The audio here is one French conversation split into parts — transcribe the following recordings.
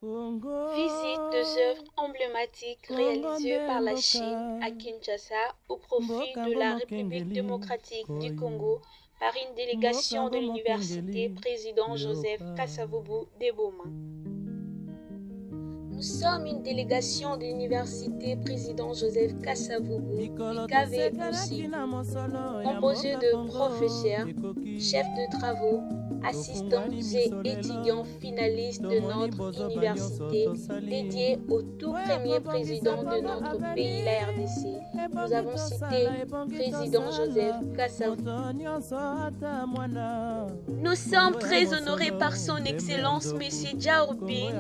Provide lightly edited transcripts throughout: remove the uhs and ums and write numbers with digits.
Visite deux œuvres emblématiques réalisées par la Chine à Kinshasa au profit de la République démocratique du Congo par une délégation de l'université président Joseph Kasavubu Deboma. Nous sommes une délégation de l'université président Joseph Kasavubu IKV aussi, composée de professeurs, chefs de travaux, assistants et étudiants finalistes de notre université dédiée au tout premier président de notre pays, la RDC. Nous avons cité président Joseph Kasavubu. Nous sommes très honorés par son Excellence M. Jiaoping,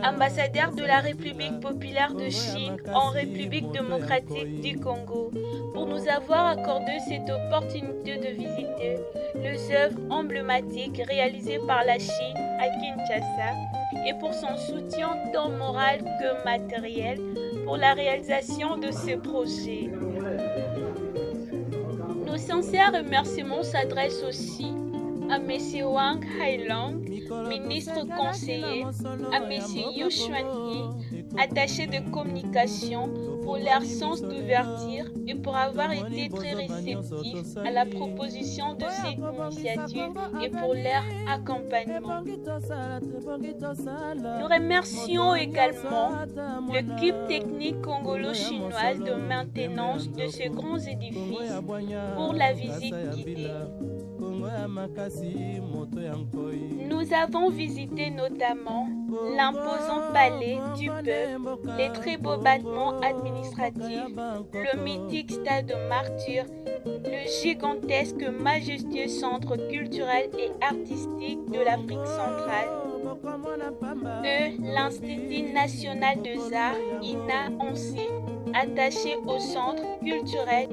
ambassadeur de la République populaire de Chine en République démocratique du Congo, pour nous avoir accordé cette opportunité de visiter les œuvres emblématiques réalisées par la Chine à Kinshasa et pour son soutien tant moral que matériel pour la réalisation de ce projet. Nos sincères remerciements s'adressent aussi à M. Wang Hailong, ministre conseiller, à M. Yu Xuanyi, attaché de communication, pour leur sens d'ouverture et pour avoir été très réceptifs à la proposition de cette initiative et pour leur accompagnement. Nous remercions également l'équipe technique congolo-chinoise de maintenance de ces grands édifices pour la visite guidée. Nous avons visité notamment l'imposant palais du peuple, les très beaux bâtiments administratifs, le mythique stade de Martyr, le gigantesque majestueux centre culturel et artistique de l'Afrique centrale, l'Institut national des arts, INA aussi, attaché au centre culturel.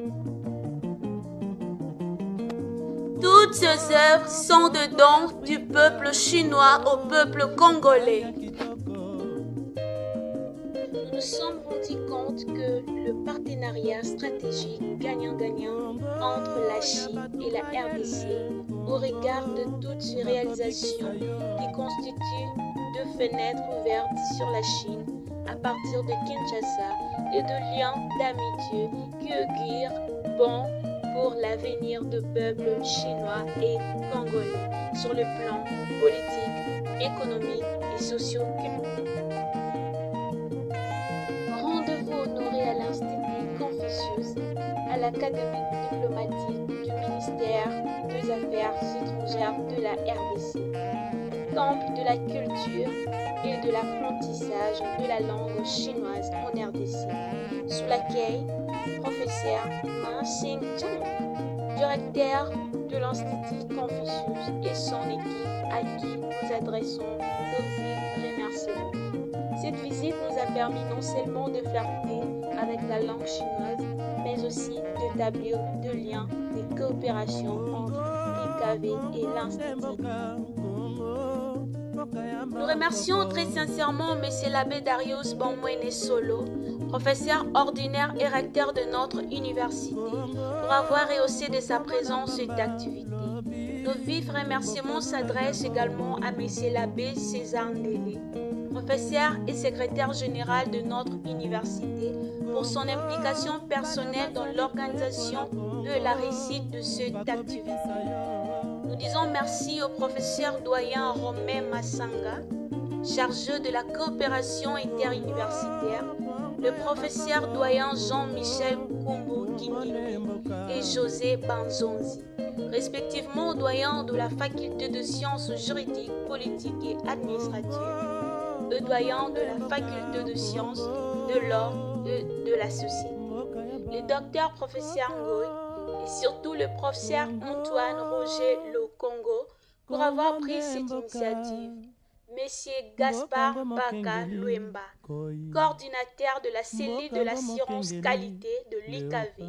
Toutes ces œuvres sont de dons du peuple chinois au peuple congolais. Nous nous sommes rendus compte que le partenariat stratégique gagnant-gagnant entre la Chine et la RDC, au regard de toutes ces réalisations qui constituent deux fenêtres ouvertes sur la Chine à partir de Kinshasa et de liens d'amitié qui augurent bon pour l'avenir du peuple chinois et congolais sur le plan politique, économique et socio-culturel. Rendez-vous honoré à l'Institut Confucius, à l'Académie diplomatique du ministère des Affaires étrangères de la RDC, temple de la culture et de l'apprentissage de la langue chinoise en RDC, sous l'accueil professeur Ma Xing-Chang, directeur de l'Institut Confucius et son équipe à qui nous adressons nos vifs remerciements. Cette visite nous a permis non seulement de flirter avec la langue chinoise, mais aussi d'établir des liens de coopération entre l'IKV et l'Institut. Nous remercions très sincèrement M. l'abbé Darius Bamwene Solo, professeur ordinaire et recteur de notre université, pour avoir rehaussé de sa présence cette activité. Nos vifs remerciements s'adressent également à M. l'abbé César Ndélé, professeur et secrétaire général de notre université, pour son implication personnelle dans l'organisation de la réussite de cette activité. Nous disons merci au professeur doyen Romain Massanga, chargé de la coopération interuniversitaire, le professeur doyen Jean-Michel Kumbu Kimini et José Banzonzi, respectivement doyens de la faculté de sciences juridiques, politiques et administratives, et doyens de la faculté de sciences de l'ordre et de la société, le docteur professeur Ngoy et surtout le professeur Antoine Roger Le Congo pour avoir pris cette initiative. Monsieur Gaspard Baka Luemba, coordinateur de la cellule de l'assurance qualité de l'IKV,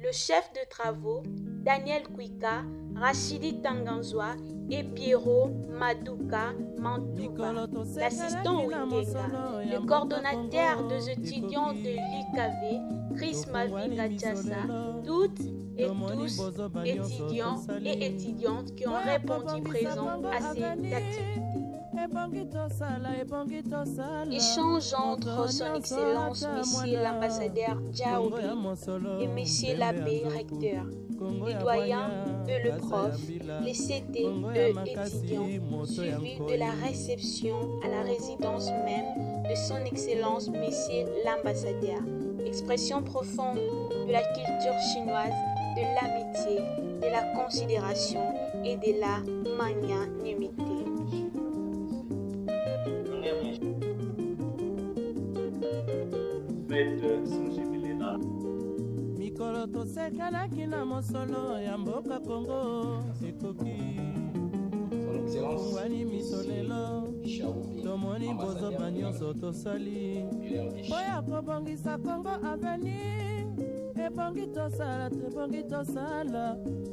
le chef de travaux, Daniel Kwika, Rachidi Tanganzwa et Pierrot Maduka Mantuka, l'assistant Wingenga, le coordonnateur des étudiants de l'IKV, Chris Mavinga Tchassa, toutes et tous étudiants et étudiantes qui ont répondu présents à cette activité. Échange entre son Excellence Monsieur l'ambassadeur Diaobi et Monsieur l'abbé recteur, les doyens et le prof, les CT et étudiants, suivis de la réception à la résidence même de son Excellence Monsieur l'ambassadeur. Expression profonde de la culture chinoise, de l'amitié, de la considération et de la magnanimité. Mikolo tosekanaki na mosolo ya mboka Kongo ekoki ngwani misolelo tomoni bozoba nyonso tosali oya kobongisa Kongo avenir ebongi tosala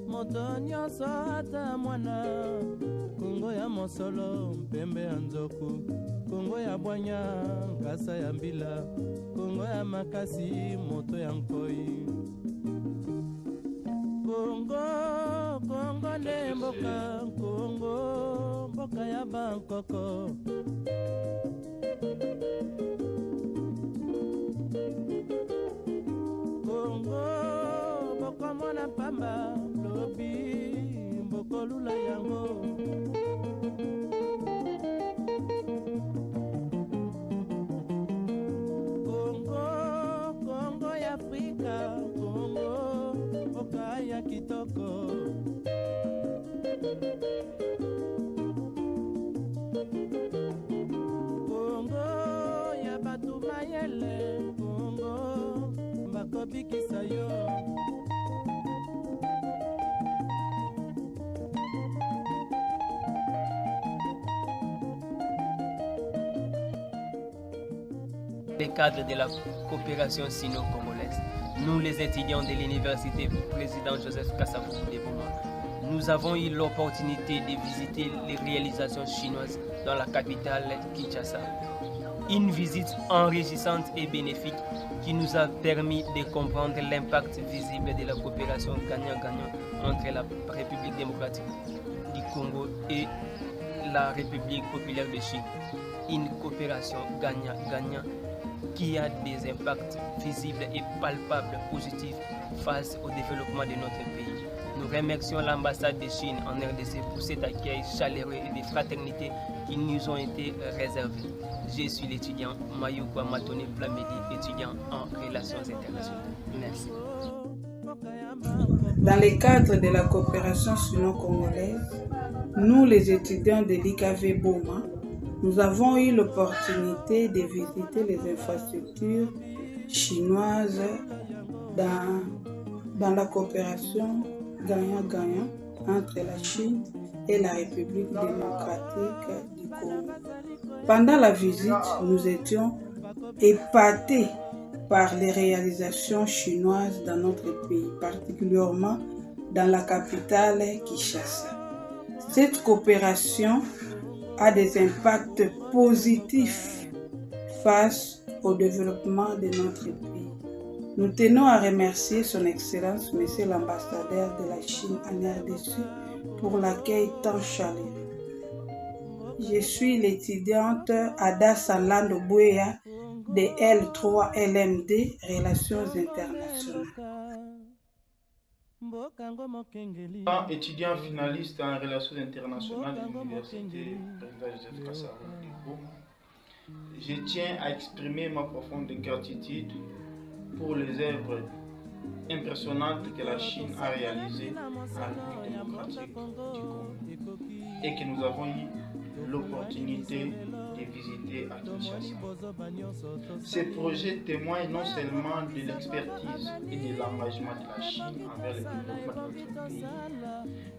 moto nyonso ata mwana Kongo ya mosolo mpembe ya nzoku Kongo ya bwanya nkasa ya mbila Kongo ya makasi moto ya nkoi Kongo nde mboka mboka ya Bangkoko Kongo mboko mona pamba lobi mboko lula yango Kongo ya Afrika Kongo mboka ya kitoko Kongo ya batu mayele Kongo bakobikisa yo Les cadres de la coopération sino-congolaise, nous les étudiants de l'université président Joseph Kasavubu de Boma, nous avons eu l'opportunité de visiter les réalisations chinoises dans la capitale Kinshasa. Une visite enrichissante et bénéfique qui nous a permis de comprendre l'impact visible de la coopération gagnant-gagnant entre la République démocratique du Congo et la République populaire de Chine. Une coopération gagnant-gagnant qui a des impacts visibles et palpables positifs face au développement de notre pays. Nous remercions l'ambassade de Chine en RDC pour cet accueil chaleureux et de fraternité qui nous ont été réservés. Je suis l'étudiant Mayukwa Matone Plamedi, étudiant en relations internationales. Merci. Dans le cadre de la coopération sino-congolaise, nous les étudiants de l'IKV Boma, nous avons eu l'opportunité de visiter les infrastructures chinoises dans la coopération gagnant-gagnant entre la Chine et la République démocratique du Congo. Pendant la visite, nous étions épatés par les réalisations chinoises dans notre pays, particulièrement dans la capitale Kinshasa. Cette coopération a des impacts positifs face au développement de notre pays. Nous tenons à remercier son Excellence, Monsieur l'ambassadeur de la Chine en RDC, pour l'accueil tant chaleureux. Je suis l'étudiante Ada Salando Bouya de L3LMD, Relations internationales. Étudiant finaliste en relations internationales de l'université président Joseph Kasavubu de Boma, je tiens à exprimer ma profonde gratitude pour les œuvres impressionnantes que la Chine a réalisées à la République démocratique du Congo et que nous avons eu l'opportunité de visiter à Kinshasa. Ces projets témoignent non seulement de l'expertise et de l'engagement de la Chine envers le développement de notre pays,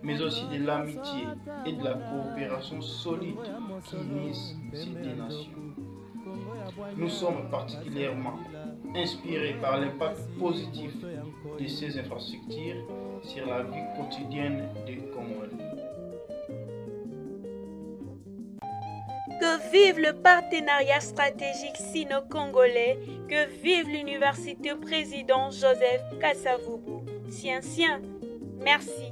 mais aussi de l'amitié et de la coopération solide qui unissent ces deux nations. Nous sommes particulièrement inspirés par l'impact positif de ces infrastructures sur la vie quotidienne des Congolais. Que vive le partenariat stratégique sino-congolais, que vive l'université président Joseph Kasavubu. Sien, merci.